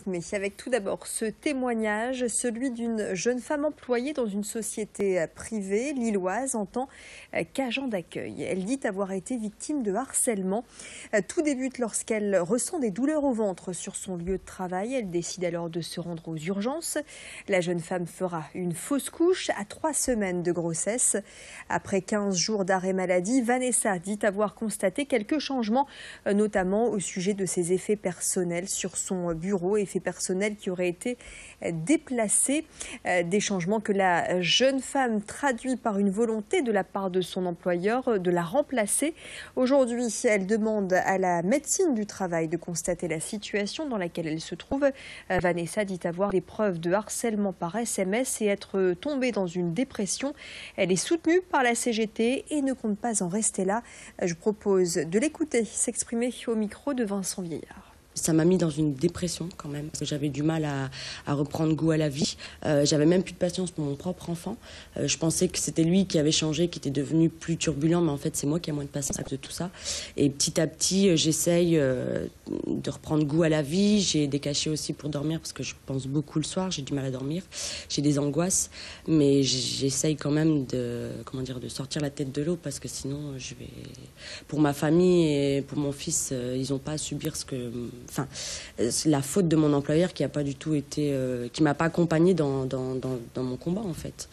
rythmée avec tout d'abord ce témoignage, celui d'une jeune femme employée dans une société privée lilloise en tant qu'agent d'accueil. Elle dit avoir été victime de harcèlement. Tout débute lorsqu'elle ressent des douleurs au ventre sur son lieu de travail. Elle décide alors de se rendre aux urgences. La jeune femme fera une fausse couche à 3 semaines de grossesse. Après 15 jours d'arrêt maladie, Vanessa dit avoir constaté quelques changements, notamment au sujet de ses effets personnels sur son bureau, effets personnels qui auraient été déplacés, des changements que la jeune femme traduit par une volonté de la part de son employeur de la remplacer. Aujourd'hui, elle demande à la médecine du travail de constater la situation dans laquelle elle se trouve. Vanessa dit avoir des preuves de harcèlement par SMS et être tombée dans une dépression. Elle est soutenue par la CGT et ne compte pas en rester là. Je propose de l'écouter s'exprimer au micro de Vincent Vieillard. Ça m'a mis dans une dépression quand même, parce que j'avais du mal à reprendre goût à la vie. J'avais même plus de patience pour mon propre enfant. Je pensais que c'était lui qui avait changé, qui était devenu plus turbulent, mais en fait c'est moi qui ai moins de patience à cause de tout ça. Et petit à petit, j'essaye de reprendre goût à la vie. J'ai des cachets aussi pour dormir, parce que je pense beaucoup le soir, j'ai du mal à dormir. J'ai des angoisses, mais j'essaye quand même de sortir la tête de l'eau, parce que sinon pour ma famille et pour mon fils, ils n'ont pas à subir la faute de mon employeur qui a pas du tout été, qui m'a pas accompagnée dans mon combat en fait.